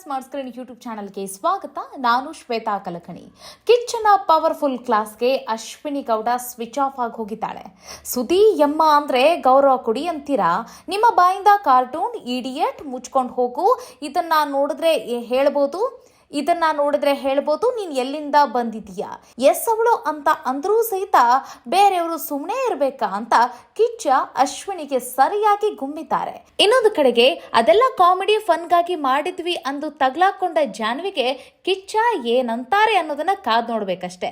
Smart screen YouTube ಚಾನಲ್ಗೆ ಸ್ವಾಗತ. ನಾನು ಶ್ವೇತಾ ಕಲಕಣಿ. ಕಿಚ್ಚನ ಪವರ್ಫುಲ್ ಕ್ಲಾಸ್ಗೆ ಅಶ್ವಿನಿ ಗೌಡ ಸ್ವಿಚ್ ಆಫ್ ಆಗಿ ಹೋಗಿದ್ದಾಳೆ. ಸುದಿ ಎಮ್ಮ ಅಂದ್ರೆ ಗೌರವ ಕೊಡಿ ಅಂತೀರಾ? ನಿಮ್ಮ ಬಾಯಿಂದ ಕಾರ್ಟೂನ್ ಇಡಿಯಟ್ ಮುಚ್ಕೊಂಡು ಹೋಗು, ಇದನ್ನ ನೋಡಿದ್ರೆ ಹೇಳ್ಬೋದು ನೀನು ಎಲ್ಲಿಂದ ಬಂದಿದೀಯಾ, ಎಸ್ ಅವಳು ಅಂತ ಅಂದ್ರೂ ಸಹಿತ ಬೇರೆಯವರು ಸುಮ್ಮನೆ ಇರಬೇಕಾ ಅಂತ ಕಿಚ್ಚ ಅಶ್ವಿನಿಗೆ ಸರಿಯಾಗಿ ಗುಮ್ಮಿದ್ದಾರೆ. ಇನ್ನೊಂದು ಕಡೆಗೆ ಅದೆಲ್ಲ ಕಾಮಿಡಿ ಫನ್ಗಾಗಿ ಮಾಡಿದ್ವಿ ಅಂದು ತಗ್ಲಾಕೊಂಡ ಜಾನ್ವಿಗೆ ಕಿಚ್ಚ ಏನಂತಾರೆ ಅನ್ನೋದನ್ನ ಕಾದ್ ನೋಡ್ಬೇಕಷ್ಟೇ.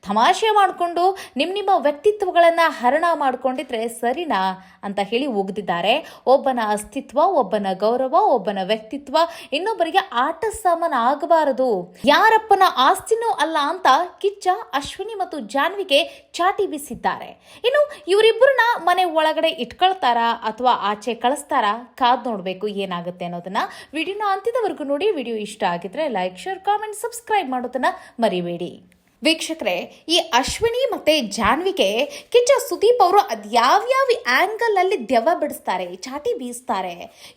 ತಮಾಷೆ ಮಾಡಿಕೊಂಡು ನಿಮ್ಮ ವ್ಯಕ್ತಿತ್ವಗಳನ್ನ ಹರಣ ಮಾಡ್ಕೊಂಡಿದ್ರೆ ಸರಿನಾ ಅಂತ ಹೇಳಿ ಉಗ್ದಿದ್ದಾರೆ. ಒಬ್ಬನ ಅಸ್ತಿತ್ವ, ಒಬ್ಬನ ಗೌರವ, ಒಬ್ಬನ ವ್ಯಕ್ತಿತ್ವ ಇನ್ನೊಬ್ಬರಿಗೆ ಆಟ ಸಾಮಾನ ಆಗಬಾರದು, ಯಾರಪ್ಪನ ಆಸ್ತಿನೂ ಅಲ್ಲ ಅಂತ ಕಿಚ್ಚ ಅಶ್ವಿನಿ ಮತ್ತು ಜಾನ್ವಿಗೆ ಚಾಟಿ ಬೀಸಿದ್ದಾರೆ. ಇನ್ನು ಇವರಿಬ್ಬರನ್ನ ಮನೆ ಒಳಗಡೆ ಇಟ್ಕೊಳ್ತಾರಾ ಅಥವಾ ಆಚೆ ಕಳಿಸ್ತಾರಾ ಕಾದ್ ನೋಡ್ಬೇಕು ಏನಾಗುತ್ತೆ ಅನ್ನೋದನ್ನ. ವಿಡಿಯೋನ ಅಂತ್ಯದವರೆಗೂ ನೋಡಿ. ವಿಡಿಯೋ ಇಷ್ಟ ಆಗಿದ್ರೆ ಲೈಕ್, ಶೇರ್, ಕಾಮೆಂಟ್, ಸಬ್ಸ್ಕ್ರೈಬ್ ಮಾಡೋದನ್ನ ಮರಿಬೇಡಿ. ವೀಕ್ಷಕರೇ, ಈ ಅಶ್ವಿನಿ ಮತ್ತೆ ಜಾನ್ವಿಗೆ ಕಿಚ್ಚ ಸುದೀಪ್ ಅವರು ಅದ್ಯಾವ್ಯಾವ ಆಂಗಲ್ ಅಲ್ಲಿ ದೆವ್ವ ಬಿಡಿಸ್ತಾರೆ, ಚಾಟಿ ಬೀಸ್ತಾರೆ,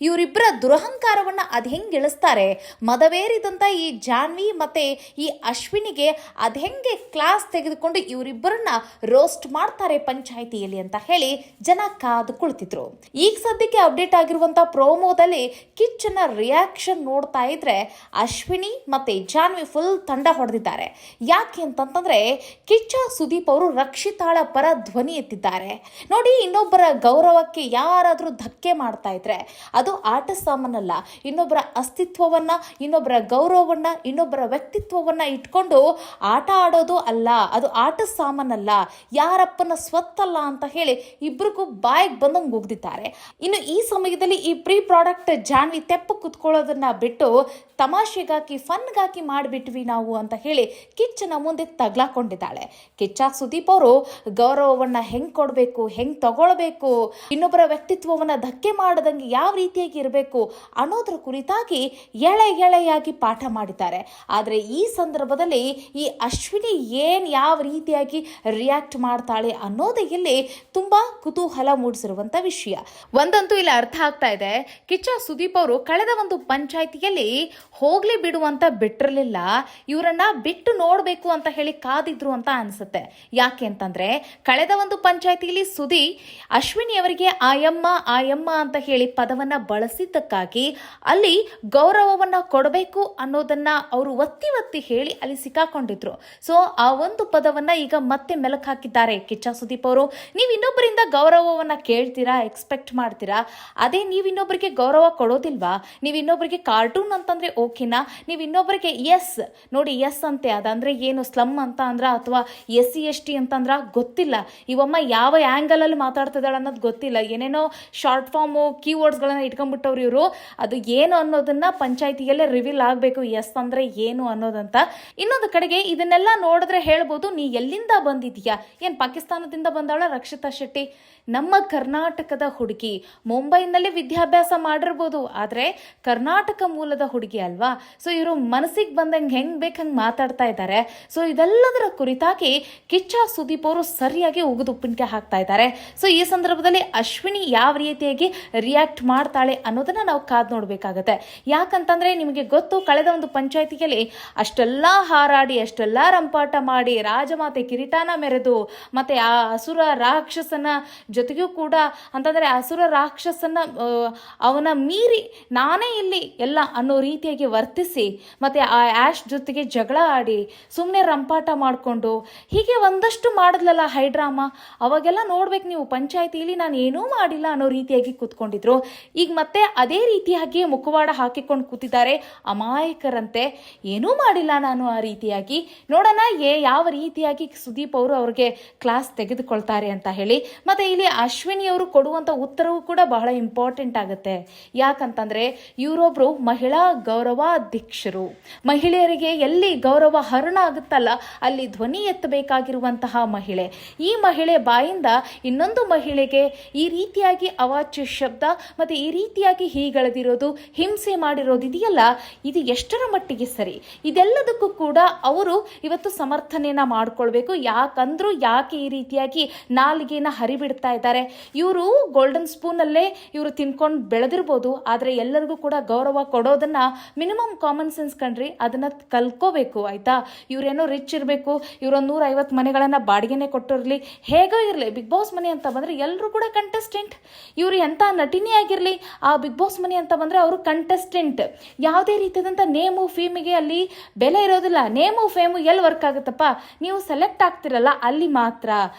ಇವರಿಬ್ಬರ ದುರಹಂಕಾರವನ್ನ ಅದ್ ಹೆಂಗ್ ಇಳಿಸ್ತಾರೆ, ಮದವೇರಿದಂತ ಈ ಜಾನ್ವಿ ಮತ್ತೆ ಈ ಅಶ್ವಿನಿಗೆ ಅದ್ ಹೆಂಗೆ ಕ್ಲಾಸ್ ತೆಗೆದುಕೊಂಡು ಇವರಿಬ್ಬರನ್ನ ರೋಸ್ಟ್ ಮಾಡ್ತಾರೆ ಪಂಚಾಯಿತಿಯಲ್ಲಿ ಅಂತ ಹೇಳಿ ಜನ ಕಾದು ಕುಳಿತಿದ್ರು. ಈಗ ಸದ್ಯಕ್ಕೆ ಅಪ್ಡೇಟ್ ಆಗಿರುವಂತ ಪ್ರೋಮೋದಲ್ಲಿ ಕಿಚ್ಚನ ರಿಯಾಕ್ಷನ್ ನೋಡ್ತಾ ಇದ್ರೆ ಅಶ್ವಿನಿ ಮತ್ತೆ ಜಾನ್ವಿ ಫುಲ್ ತಂಡ ಹೊಡೆದಿದ್ದಾರೆ. ಯಾಕೆ ಅಂತಂದ್ರೆ ಕಿಚ್ಚ ಸುದೀಪ್ ಅವರು ರಕ್ಷಿತಾಳ ಪರ ಧ್ವನಿ ಎತ್ತಿದ್ದಾರೆ. ನೋಡಿ, ಇನ್ನೊಬ್ಬರ ಗೌರವಕ್ಕೆ ಯಾರಾದ್ರೂ ಧಕ್ಕೆ ಮಾಡ್ತಾ ಇದ್ರೆ ಅದು ಆಟ ಸಾಮಾನಲ್ಲ. ಇನ್ನೊಬ್ಬರ ಅಸ್ತಿತ್ವವನ್ನ, ಇನ್ನೊಬ್ಬರ ಗೌರವವನ್ನ, ಇನ್ನೊಬ್ಬರ ವ್ಯಕ್ತಿತ್ವವನ್ನ ಇಟ್ಕೊಂಡು ಆಟ ಆಡೋದು ಅಲ್ಲ, ಅದು ಆಟ ಸಾಮಾನಲ್ಲ, ಯಾರಪ್ಪನ ಸ್ವತ್ತಲ್ಲ ಅಂತ ಹೇಳಿ ಇಬ್ರಿಗೂ ಬಾಯಿಗೆ ಬಂದಂಗೆ ಹೋಗ್ದಿದ್ದಾರೆ. ಇನ್ನು ಈ ಸಮಯದಲ್ಲಿ ಈ ಪ್ರೀ ಪ್ರಾಡಕ್ಟ್ ಜಾನ್ವಿ ತೆಪ್ಪ ಕುತ್ಕೊಳ್ಳೋದನ್ನ ಬಿಟ್ಟು ತಮಾಷೆಗಾಗಿ ಫನ್ಗಾಗಿ ಮಾಡಿಬಿಟ್ವಿ ನಾವು ಅಂತ ಹೇಳಿ ಕಿಚ್ಚನ ಮುಂದೆ ತಗ್ಲಾಕೊಂಡಿದ್ದಾಳೆ. ಕಿಚ್ಚ ಸುದೀಪ್ ಅವರು ಗೌರವವನ್ನ ಹೆಂಗ್ ಕೊಡ್ಬೇಕು, ಹೆಂಗ್ ತಗೊಳ್ಬೇಕು, ಇನ್ನೊಬ್ಬರ ವ್ಯಕ್ತಿತ್ವವನ್ನ ಧಕ್ಕೆ ಮಾಡದಂಗೆ ಯಾವ ರೀತಿಯಾಗಿ ಇರಬೇಕು ಅನ್ನೋದ್ರ ಕುರಿತಾಗಿ ಎಳೆಯಾಗಿ ಪಾಠ ಮಾಡಿದ್ದಾರೆ. ಆದ್ರೆ ಈ ಸಂದರ್ಭದಲ್ಲಿ ಈ ಅಶ್ವಿನಿ ಯಾವ ರೀತಿಯಾಗಿ ರಿಯಾಕ್ಟ್ ಮಾಡ್ತಾಳೆ ಅನ್ನೋದೇ ಇಲ್ಲಿ ತುಂಬಾ ಕುತೂಹಲ ಮೂಡಿಸಿರುವಂತ ವಿಷಯ. ಒಂದಂತೂ ಇಲ್ಲಿ ಅರ್ಥ ಆಗ್ತಾ ಇದೆ, ಕಿಚ್ಚ ಸುದೀಪ್ ಅವರು ಕಳೆದ ಒಂದು ಪಂಚಾಯಿತಿಯಲ್ಲಿ ಹೋಗ್ಲಿ ಬಿಡುವಂತ ಬಿಟ್ಟಿರಲಿಲ್ಲ, ಇವರನ್ನ ಬಿಟ್ಟು ನೋಡ್ಬೇಕು ಅಂತ ಹೇಳಿ ಕಾದಿದ್ರು ಅಂತ ಅನ್ಸುತ್ತೆ. ಯಾಕೆ ಅಂತಂದ್ರೆ ಕಳೆದ ಒಂದು ಪಂಚಾಯಿತಿಯಲ್ಲಿ ಸುದಿ ಅಶ್ವಿನಿ ಅವರಿಗೆ ಆಯಮ್ಮ ಅಂತ ಹೇಳಿ ಪದವನ್ನ ಬಳಸಿದ್ದಕ್ಕಾಗಿ ಅಲ್ಲಿ ಗೌರವವನ್ನ ಕೊಡಬೇಕು ಅನ್ನೋದನ್ನ ಅವರು ಒತ್ತಿ ಹೇಳಿ ಅಲ್ಲಿ ಸಿಕ್ಕಾಕೊಂಡಿದ್ರು. ಸೊ ಆ ಒಂದು ಪದವನ್ನ ಈಗ ಮತ್ತೆ ಮೆಲಕ್ ಹಾಕಿದ್ದಾರೆ ಕಿಚ್ಚ ಸುದೀಪ್ ಅವರು. ನೀವು ಇನ್ನೊಬ್ಬರಿಂದ ಗೌರವವನ್ನ ಕೇಳ್ತೀರಾ, ಎಕ್ಸ್ಪೆಕ್ಟ್ ಮಾಡ್ತೀರಾ, ಅದೇ ನೀವು ಇನ್ನೊಬ್ಬರಿಗೆ ಗೌರವ ಕೊಡೋದಿಲ್ವಾ? ನೀವು ಇನ್ನೊಬ್ಬರಿಗೆ ಕಾರ್ಟೂನ್ ಅಂತಂದ್ರೆ ಓಕೆನಾ? ನೀವು ಇನ್ನೊಬ್ಬರಿಗೆ ಎಸ್ ನೋಡಿ, ಎಸ್ ಅಂತೆ ಅದಂದ್ರೆ ಏನು, ಸ್ಲಮ್ ಅಂತ ಅಂದ್ರ ಅಥವಾ SC/ST ಅಂತಂದ್ರ ಗೊತ್ತಿಲ್ಲ, ಇವಮ್ಮ ಯಾವ ಆಂಗಲ್ ಅಲ್ಲಿ ಮಾತಾಡ್ತಿದ್ದಾಳೆ ಅನ್ನೋದು ಗೊತ್ತಿಲ್ಲ, ಏನೇನೋ ಶಾರ್ಟ್ ಫಾರ್ಮ್ ಕೀವರ್ಡ್ಸ್ ಗಳನ್ನ ಇಟ್ಕೊಂಡ್ಬಿಟ್ಟವ್ರು ಇವರು. ಅದು ಏನು ಅನ್ನೋದನ್ನ ಪಂಚಾಯಿತಿಯಲ್ಲೇ ರಿವೀಲ್ ಆಗ್ಬೇಕು, ಎಸ್ ಅಂದ್ರೆ ಏನು ಅನ್ನೋದಂತ. ಇನ್ನೊಂದು ಕಡೆಗೆ ಇದನ್ನೆಲ್ಲ ನೋಡಿದ್ರೆ ಹೇಳ್ಬೋದು, ನೀ ಎಲ್ಲಿಂದ ಬಂದಿದ್ಯಾ, ಏನ್ ಪಾಕಿಸ್ತಾನದಿಂದ ಬಂದಾಳ ರಕ್ಷಿತಾ ಶೆಟ್ಟಿ? ನಮ್ಮ ಕರ್ನಾಟಕದ ಹುಡುಗಿ, ಮುಂಬೈನಲ್ಲಿ ವಿದ್ಯಾಭ್ಯಾಸ ಮಾಡಿರ್ಬೋದು, ಆದ್ರೆ ಕರ್ನಾಟಕ ಮೂಲದ ಹುಡುಗಿ ಅಲ್ವಾ? ಸೊ ಇವರು ಮನಸ್ಸಿಗೆ ಬಂದಂಗೆ ಹೆಂಗ್ ಬೇಕು ಹಂಗೆ ಮಾತಾಡ್ತಾ ಇದ್ದಾರೆ. ಸೊ ಇದೆಲ್ಲದರ ಕುರಿತಾಗಿ ಕಿಚ್ಚ ಸುದೀಪ್ ಅವರು ಸರಿಯಾಗಿ ಉಗಿದು ಉಪ್ಪಿನಕಾಯಿ ಹಾಕ್ತಾ ಇದ್ದಾರೆ. ಸೊ ಈ ಸಂದರ್ಭದಲ್ಲಿ ಅಶ್ವಿನಿ ಯಾವ ರೀತಿಯಾಗಿ ರಿಯಾಕ್ಟ್ ಮಾಡ್ತಾಳೆ ಅನ್ನೋದನ್ನ ನಾವು ಕಾದ್ ನೋಡ್ಬೇಕಾಗತ್ತೆ. ಯಾಕಂತಂದ್ರೆ ನಿಮಗೆ ಗೊತ್ತು, ಕಳೆದ ಒಂದು ಪಂಚಾಯಿತಿಯಲ್ಲಿ ಅಷ್ಟೆಲ್ಲ ಹಾರಾಡಿ, ಅಷ್ಟೆಲ್ಲ ರಂಪಾಟ ಮಾಡಿ, ರಾಜಮಾತೆ ಕಿರೀಟನ ಮೆರೆದು, ಮತ್ತೆ ಆ ಅಸುರ ರಾಕ್ಷಸನ ಜೊತೆಗೂ ಕೂಡ ಅಂತಂದ್ರೆ ಅಸುರ ರಾಕ್ಷಸನ ಅವನ ಮೀರಿ ನಾನೇ ಇಲ್ಲಿ ಎಲ್ಲ ಅನ್ನೋ ರೀತಿಯಾಗಿ ವರ್ತಿಸಿ, ಮತ್ತೆ ಆ ಆಶ್ ಜೊತೆಗೆ ಜಗಳ ಆಡಿ ಸುಮ್ಮನೆ ರಂಪಾಟ ಮಾಡಿಕೊಂಡು ಹೀಗೆ ಒಂದಷ್ಟು ಮಾಡಿದ್ಲಲ್ಲ ಹೈಡ್ರಾಮಾ. ಅವಾಗೆಲ್ಲ ನೋಡ್ಬೇಕು ನೀವು, ಪಂಚಾಯಿತಿಯಲ್ಲಿ ನಾನು ಏನೂ ಮಾಡಿಲ್ಲ ಅನ್ನೋ ರೀತಿಯಾಗಿ ಕೂತ್ಕೊಂಡಿದ್ರು. ಈಗ ಮತ್ತೆ ಅದೇ ರೀತಿಯಾಗಿ ಮುಖವಾಡ ಹಾಕಿಕೊಂಡು ಕೂತಿದ್ದಾರೆ ಅಮಾಯಕರಂತೆ, ಏನೂ ಮಾಡಿಲ್ಲ ನಾನು ಆ ರೀತಿಯಾಗಿ. ನೋಡೋಣ ಯಾವ ರೀತಿಯಾಗಿ ಸುದೀಪ್ ಅವರು ಅವ್ರಿಗೆ ಕ್ಲಾಸ್ ತೆಗೆದುಕೊಳ್ತಾರೆ ಅಂತ ಹೇಳಿ. ಮತ್ತೆ ಇಲ್ಲಿ ಅಶ್ವಿನಿ ಅವರು ಕೊಡುವಂತ ಉತ್ತರವೂ ಕೂಡ ಬಹಳ ಇಂಪಾರ್ಟೆಂಟ್ ಆಗುತ್ತೆ. ಯಾಕಂತಂದ್ರೆ ಇವರೊಬ್ರು ಮಹಿಳಾ ಗೌರವಾಧ್ಯಕ್ಷರು. ಮಹಿಳೆಯರಿಗೆ ಎಲ್ಲಿ ಗೌರವ ಹರಣ ಆಗುತ್ತಲ್ಲ ಅಲ್ಲಿ ಧ್ವನಿ ಎತ್ತಬೇಕಾಗಿರುವಂತಹ ಮಹಿಳೆ. ಈ ಮಹಿಳೆ ಬಾಯಿಂದ ಇನ್ನೊಂದು ಮಹಿಳೆಗೆ ಈ ರೀತಿಯಾಗಿ ಅವಾಚ್ಯ ಶಬ್ದ ಮತ್ತು ಈ ರೀತಿಯಾಗಿ ಹೀಗಳೆದಿರೋದು, ಹಿಂಸೆ ಮಾಡಿರೋದು ಇದೆಯಲ್ಲ, ಇದು ಎಷ್ಟರ ಮಟ್ಟಿಗೆ ಸರಿ? ಇದೆಲ್ಲದಕ್ಕೂ ಕೂಡ ಅವರು ಇವತ್ತು ಸಮರ್ಥನೆಯನ್ನ ಮಾಡ್ಕೊಳ್ಬೇಕು. ಯಾಕೆ ಈ ರೀತಿಯಾಗಿ ನಾಲಿಗೆನ ಹರಿಬಿಡ್ತಾ ಇದ್ದಾರೆ? ಇವರು ಗೋಲ್ಡನ್ ಸ್ಪೂನಲ್ಲೇ ಇವರು ತಿನ್ಕೊಂಡು ಬೆಳೆದಿರ್ಬೋದು, ಆದರೆ ಎಲ್ಲರಿಗೂ ಕೂಡ ಗೌರವ ಕೊಡೋದನ್ನ ಮಿನಿಮಮ್ ಕಾಮನ್ ಸೆನ್ಸ್ ಕಂಡ್ರಿ, ಅದನ್ನ ಕಲ್ಕೋಬೇಕು ಆಯ್ತಾ. ಇವರೇನೋ ರಿಚ್ ಇರಬೇಕು, ಇವರೊಂದು 150 ಮನೆಗಳನ್ನ ಬಾಡಿಗೆನೆ ಕೊಟ್ಟಿರಲಿ, ಹೇಗೋ ಇರಲಿ, ಬಿಗ್ ಬಾಸ್ ಮನೆ ಅಂತ ಬಂದ್ರೆ ಎಲ್ಲರೂ ಕೂಡ ಕಂಟೆಸ್ಟೆಂಟ್. ಇವರು ಎಂತ ನಟಿನೇ ಆಗಿರಲಿ, ಆ ಬಿಗ್ ಬಾಸ್ ಮನೆ ಅಂತ ಬಂದ್ರೆ ಅವರು ಕಂಟೆಸ್ಟೆಂಟ್. ಯಾವುದೇ ರೀತಿಯಾದಂಥ ನೇಮು ಫೇಮಿಗೆ ಅಲ್ಲಿ ಬೆಲೆ ಇರೋದಿಲ್ಲ. ನೇಮು ಫೇಮು ಎಲ್ಲಿ ವರ್ಕ್ ಆಗುತ್ತಪ್ಪ? ನೀವು ಸೆಲೆಕ್ಟ್ ಆಗ್ತಿರಲ್ಲ ಅಲ್ಲಿ ಮಾತ್ರ.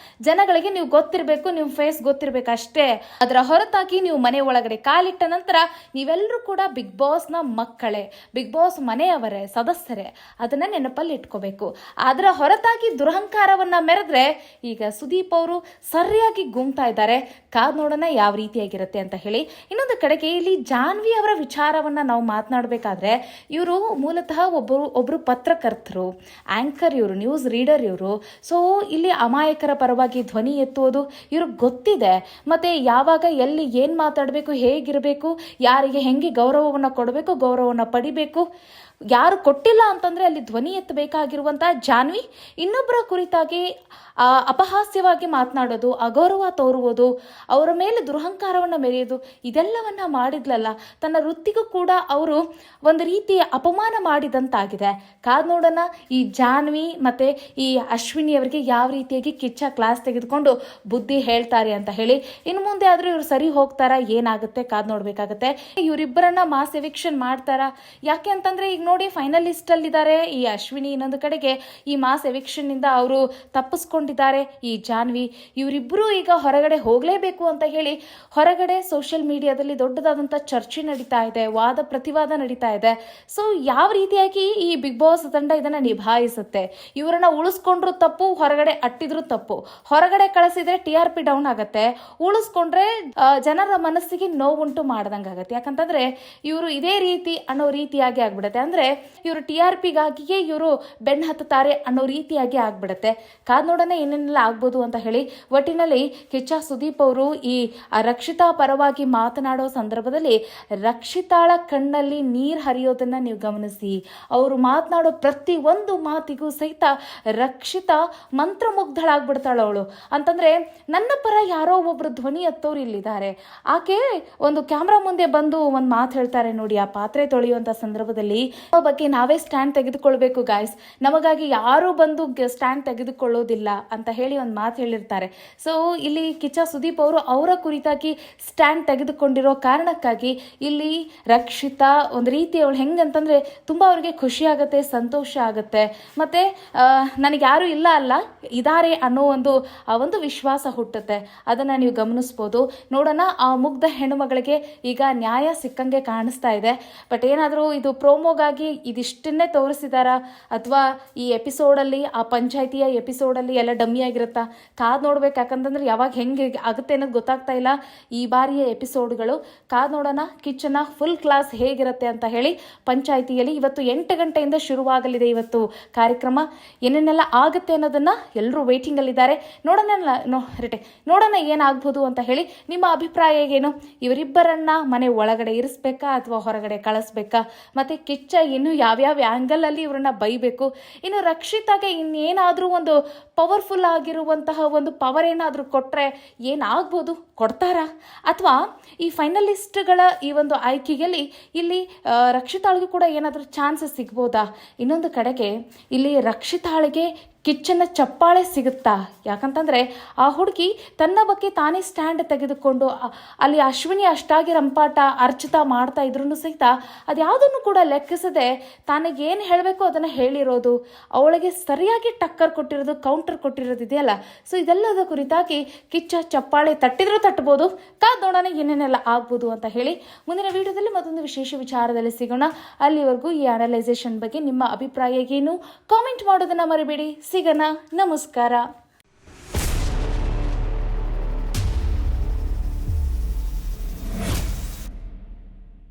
ಜನಗಳಿಗೆ ನೀವು ಗೊತ್ತಿರಬೇಕು, ನಿಮ್ಮ ಫೇಸ್ ಗೊತ್ತಿರಬೇಕು ಅಷ್ಟೇ. ಅದರ ಹೊರತಾಗಿ ನೀವು ಮನೆ ಒಳಗಡೆ ಕಾಲಿಟ್ಟ ನಂತರ ನೀವೆಲ್ಲರೂ ಕೂಡ ಬಿಗ್ ಬಾಸ್ನ ಮಕ್ಕಳೇ, ಬಿಗ್ ಬಾಸ್ ಮನೆಯವರೇ, ಸದಸ್ಯರೇ. ಅದನ್ನ ನೆನಪಲ್ಲಿ ಇಟ್ಕೋಬೇಕು. ಅದರ ಹೊರತಾಗಿ ದುರಹಂಕಾರವನ್ನ ಮೆರೆದ್ರೆ ಈಗ ಸುದೀಪ್ ಅವರು ಸರಿಯಾಗಿ ಗುಮ್ತಾ ಇದ್ದಾರೆ. ಕಾದ್ ನೋಡೋಣ ಯಾವ ರೀತಿಯಾಗಿರುತ್ತೆ ಅಂತ ಹೇಳಿ. ಇನ್ನೊಂದು ಕಡೆಗೆ ಇಲ್ಲಿ ಜಾನ್ವಿ ಅವರ ವಿಚಾರವನ್ನ ನಾವು ಮಾತನಾಡಬೇಕಾದ್ರೆ, ಇವರು ಮೂಲತಃ ಒಬ್ಬರು ಪತ್ರಕರ್ತರು, ಆಂಕರ್, ಇವರು ನ್ಯೂಸ್ ರೀಡರ್ ಇವರು. ಸೊ ಇಲ್ಲಿ ಅಮಾಯಕರ ಪರವಾಗಿ ಧ್ವನಿ ಎತ್ತುವುದು ಇವ್ರಿಗೆ ಗೊತ್ತಿದೆ. ಮತ್ತೆ ಯಾವಾಗ ಎಲ್ಲಿ ಏನ್ ಮಾತಾಡಬೇಕು, ಹೇಗಿರಬೇಕು, ಯಾರಿಗೆ ಹೆಂಗೆ ಗೌರವವನ್ನು ಕೊಡಬೇಕು, ಗೌರವವನ್ನು ಪಡಿಬೇಕು, ಯಾರು ಕೊಟ್ಟಿಲ್ಲ ಅಂತಂದ್ರೆ ಅಲ್ಲಿ ಧ್ವನಿ ಎತ್ತಬೇಕಾಗಿರುವಂತಹ ಜಾನ್ವಿ ಇನ್ನೊಬ್ಬರ ಕುರಿತಾಗಿ ಅಪಹಾಸ್ಯವಾಗಿ ಮಾತನಾಡೋದು, ಅಗೌರವ ತೋರುವುದು, ಅವರ ಮೇಲೆ ದುರಹಂಕಾರವನ್ನು ಮೆರೆಯೋದು, ಇದೆಲ್ಲವನ್ನ ಮಾಡಿದ್ಲಲ್ಲ. ತನ್ನ ವೃತ್ತಿಗೂ ಕೂಡ ಅವರು ಒಂದು ರೀತಿ ಅಪಮಾನ ಮಾಡಿದಂತಾಗಿದೆ. ಕಾದ್ ನೋಡೋಣ ಈ ಜಾನ್ವಿ ಮತ್ತೆ ಈ ಅಶ್ವಿನಿ ಅವರಿಗೆ ಯಾವ ರೀತಿಯಾಗಿ ಕಿಚ್ಚ ಕ್ಲಾಸ್ ತೆಗೆದುಕೊಂಡು ಬುದ್ಧಿ ಹೇಳ್ತಾರೆ ಅಂತ ಹೇಳಿ. ಇನ್ನು ಮುಂದೆ ಆದ್ರೂ ಇವ್ರು ಸರಿ ಹೋಗ್ತಾರಾ, ಏನಾಗುತ್ತೆ ಕಾದ್ ನೋಡ್ಬೇಕಾಗತ್ತೆ. ಇವರಿಬ್ಬರನ್ನ ಮಾಸ್ ಎವಿಕ್ಷನ್ ಮಾಡ್ತಾರಾ? ಯಾಕೆ ಅಂತಂದ್ರೆ ಈಗ ನೋಡಿ, ಫೈನಲಿಸ್ಟ್ ಅಲ್ಲಿದ್ದಾರೆ ಈ ಅಶ್ವಿನಿ, ಇನ್ನೊಂದು ಕಡೆಗೆ ಈ ಮಾಸ್ ಎವಿಕ್ಷನ್ ಇಂದ ಅವರು ತಪ್ಪಿಸ್ಕೊಂಡಿದ್ದಾರೆ ಈ ಜಾನ್ವಿ. ಇವರಿಬ್ಬರು ಈಗ ಹೊರಗಡೆ ಹೋಗಲೇಬೇಕು ಅಂತ ಹೇಳಿ ಹೊರಗಡೆ ಸೋಷಿಯಲ್ ಮೀಡಿಯಾದಲ್ಲಿ ದೊಡ್ಡದಾದಂಥ ಚರ್ಚೆ ನಡೀತಾ ಇದೆ, ವಾದ ಪ್ರತಿವಾದ ನಡೀತಾ ಇದೆ. ಸೊ ಯಾವ ರೀತಿಯಾಗಿ ಈ ಬಿಗ್ ಬಾಸ್ ತಂಡ ಇದನ್ನ ನಿಭಾಯಿಸುತ್ತೆ? ಇವರನ್ನ ಉಳಿಸ್ಕೊಂಡ್ರು ತಪ್ಪು, ಹೊರಗಡೆ ಅಟ್ಟಿದ್ರು ತಪ್ಪು. ಹೊರಗಡೆ ಕಳಿಸಿದ್ರೆ TRP ಡೌನ್ ಆಗತ್ತೆ, ಉಳಿಸ್ಕೊಂಡ್ರೆ ಜನರ ಮನಸ್ಸಿಗೆ ನೋವುಂಟು ಮಾಡ್ದಂಗಾಗತ್ತೆ. ಯಾಕಂತಂದ್ರೆ ಇವರು ಇದೇ ರೀತಿ ಅನ್ನೋ ರೀತಿಯಾಗಿ ಆಗ್ಬಿಡತ್ತೆ. ಅಂದ್ರೆ ಇವರು TRPಗಾಗಿಯೇ ಇವರು ಬೆನ್ನು ಹತ್ತುತ್ತಾರೆ ಅನ್ನೋ ರೀತಿಯಾಗಿ ಆಗ್ಬಿಡತ್ತೆ. ಕಾದ್ ನೋಡೋಣ ಏನೇನೆಲ್ಲ ಆಗ್ಬೋದು ಅಂತ ಹೇಳಿ. ಒಟ್ಟಿನಲ್ಲಿ ಕಿಚ್ಚ ಸುದೀಪ್ ಅವರು ಈ ರಕ್ಷಿತಾ ಪರವಾಗಿ ಮಾತನಾಡೋ ಸಂದರ್ಭದಲ್ಲಿ ರಕ್ಷಿತಾಳ ಕಣ್ಣಲ್ಲಿ ನೀರು ಹರಿಯೋದನ್ನ ನೀವು ಗಮನಿಸಿ. ಅವರು ಮಾತನಾಡೋ ಪ್ರತಿ ಒಂದು ಮಾತಿಗೂ ಸಹಿತ ರಕ್ಷಿತಾ ಮಂತ್ರಮುಗ್ಧಳಾಗ್ಬಿಡ್ತಾಳ ಅವಳು. ಅಂತಂದ್ರೆ ನನ್ನ ಪರ ಯಾರೋ ಒಬ್ರು ಧ್ವನಿ ಎತ್ತೋರು ಇಲ್ಲಿದ್ದಾರೆ. ಆಕೆ ಒಂದು ಕ್ಯಾಮ್ರಾ ಮುಂದೆ ಬಂದು ಒಂದು ಮಾತು ಹೇಳ್ತಾರೆ ನೋಡಿ, ಆ ಪಾತ್ರೆ ತೊಳೆಯುವಂತ ಸಂದರ್ಭದಲ್ಲಿ ಬಗ್ಗೆ ನಾವೇ ಸ್ಟ್ಯಾಂಡ್ ತೆಗೆದುಕೊಳ್ಬೇಕು ಗಾಯ್ಸ್, ನಮಗಾಗಿ ಯಾರು ಬಂದು ಸ್ಟ್ಯಾಂಡ್ ತೆಗೆದುಕೊಳ್ಳೋದಿಲ್ಲ ಅಂತ ಹೇಳಿ ಒಂದು ಮಾತು ಹೇಳಿರ್ತಾರೆ. ಸೊ ಇಲ್ಲಿ ಕಿಚ್ಚ ಸುದೀಪ್ ಅವರು ಅವರ ಕುರಿತಾಗಿ ಸ್ಟ್ಯಾಂಡ್ ತೆಗೆದುಕೊಂಡಿರೋ ಕಾರಣಕ್ಕಾಗಿ ಇಲ್ಲಿ ರಕ್ಷಿತಾ ಒಂದು ರೀತಿ ಅವಳು ಹೆಂಗಂತಂದ್ರೆ ತುಂಬಾ ಅವ್ರಿಗೆ ಖುಷಿ ಆಗುತ್ತೆ, ಸಂತೋಷ ಆಗುತ್ತೆ. ಮತ್ತೆ ನನಗೆ ಯಾರು ಇಲ್ಲ ಅಲ್ಲ, ಇದಾರೆ ಅನ್ನೋ ಒಂದು ವಿಶ್ವಾಸ ಹುಟ್ಟುತ್ತೆ. ಅದನ್ನ ನೀವು ಗಮನಿಸ್ಬೋದು. ನೋಡೋಣ, ಆ ಮುಗ್ಧ ಹೆಣ್ಣುಮಗಳಿಗೆ ಈಗ ನ್ಯಾಯ ಸಿಕ್ಕಂಗೆ ಕಾಣಿಸ್ತಾ ಇದೆ. ಬಟ್ ಏನಾದರೂ ಇದು ಪ್ರೋಮೋಗಾಗಿ ಇದಿಷ್ಟನ್ನೇ ತೋರಿಸಿದಾರ, ಅಥವಾ ಈ ಎಪಿಸೋಡಲ್ಲಿ, ಆ ಪಂಚಾಯಿತಿಯ ಎಪಿಸೋಡಲ್ಲಿ ಎಲ್ಲ ಡಮ್ಮಿ ಆಗಿರುತ್ತಾ? ಕಾದ್ ನೋಡ್ಬೇಕು. ಯಾಕಂತಂದ್ರೆ ಯಾವಾಗ ಹೆಂಗೆ ಆಗುತ್ತೆ ಅನ್ನೋದು ಗೊತ್ತಾಗ್ತಾ ಇಲ್ಲ ಈ ಬಾರಿಯ ಎಪಿಸೋಡ್ಗಳು. ಕಾದ್ ನೋಡೋಣ ಕಿಚ್ಚನ ಫುಲ್ ಕ್ಲಾಸ್ ಹೇಗಿರುತ್ತೆ ಅಂತ ಹೇಳಿ. ಪಂಚಾಯಿತಿಯಲ್ಲಿ ಇವತ್ತು 8 ಗಂಟೆಯಿಂದ ಶುರುವಾಗಲಿದೆ ಇವತ್ತು ಕಾರ್ಯಕ್ರಮ. ಏನೇನೆಲ್ಲ ಆಗುತ್ತೆ ಅನ್ನೋದನ್ನ ಎಲ್ಲರೂ ವೇಟಿಂಗ್ ಅಲ್ಲಿದ್ದಾರೆ. ನೋಡೋಣ ಏನಾಗ್ಬೋದು ಅಂತ ಹೇಳಿ. ನಿಮ್ಮ ಅಭಿಪ್ರಾಯ ಏನು? ಇವರಿಬ್ಬರನ್ನ ಮನೆ ಒಳಗಡೆ ಇರಿಸ್ಬೇಕಾ ಅಥವಾ ಹೊರಗಡೆ ಕಳಿಸ್ಬೇಕಾ? ಮತ್ತೆ ಕಿಚ್ಚ ಇನ್ನು ಯಾವ್ಯಾವ ಆಂಗಲ್ ಅಲ್ಲಿ ಇವ್ರನ್ನ ಬೈಬೇಕು? ಇನ್ನು ರಕ್ಷಿತಾಗೆ ಇನ್ನೇನಾದ್ರೂ ಒಂದು ಪವರ್ಫುಲ್ ಆಗಿರುವಂತಹ ಒಂದು ಪವರ್ ಏನಾದ್ರೂ ಕೊಟ್ರೆ ಏನಾಗ್ಬೋದು? ಕೊಡ್ತಾರಾ? ಅಥವಾ ಈ ಫೈನಲಿಸ್ಟ್ಗಳ ಈ ಒಂದು ಆಯ್ಕೆಯಲ್ಲಿ ಇಲ್ಲಿ ರಕ್ಷಿತಾಳಿಗೂ ಕೂಡ ಏನಾದರೂ ಚಾನ್ಸಸ್ ಸಿಗ್ಬೋದಾ? ಇನ್ನೊಂದು ಕಡೆಗೆ ಇಲ್ಲಿ ರಕ್ಷಿತಾಳಿಗೆ ಕಿಚ್ಚನ ಚಪ್ಪಾಳೆ ಸಿಗುತ್ತಾ? ಯಾಕಂತಂದ್ರೆ ಆ ಹುಡುಗಿ ತನ್ನ ಬಗ್ಗೆ ತಾನೇ ಸ್ಟ್ಯಾಂಡ್ ತೆಗೆದುಕೊಂಡು ಅಲ್ಲಿ ಅಶ್ವಿನಿ ಅಷ್ಟಾಗಿ ರಂಪಾಟ ಅರ್ಚಿತಾ ಮಾಡ್ತಾ ಇದ್ರು ಸಹಿತ ಅದ್ಯಾವುದನ್ನು ಕೂಡ ಲೆಕ್ಕಿಸದೆ ತಾನಿಗೇನು ಹೇಳಬೇಕು ಅದನ್ನು ಹೇಳಿರೋದು, ಅವಳಿಗೆ ಸರಿಯಾಗಿ ಟಕ್ಕರ್ ಕೊಟ್ಟಿರೋದು, ಕೌಂಟರ್ ಕೊಟ್ಟಿರೋದು ಇದೆಯಲ್ಲ. ಸೊ ಇದೆಲ್ಲದ ಕುರಿತಾಗಿ ಕಿಚ್ಚ ಚಪ್ಪಾಳೆ ತಟ್ಟಿದ್ರೂ ತಟ್ಟಬಹುದು. ಕಾದ್ ನೋಡೋಣ ಏನೇನೆಲ್ಲ ಆಗ್ಬೋದು ಅಂತ ಹೇಳಿ. ಮುಂದಿನ ವಿಡಿಯೋದಲ್ಲಿ ಮತ್ತೊಂದು ವಿಶೇಷ ವಿಚಾರದಲ್ಲಿ ಸಿಗೋಣ. ಅಲ್ಲಿವರೆಗೂ ಈ ಅನಲೈಸೇಷನ್ ಬಗ್ಗೆ ನಿಮ್ಮ ಅಭಿಪ್ರಾಯ ಏನು? ಕಾಮೆಂಟ್ ಮಾಡೋದನ್ನ ಮರಿಬೇಡಿ. ಸಿಗೋಣ. ನಮಸ್ಕಾರ.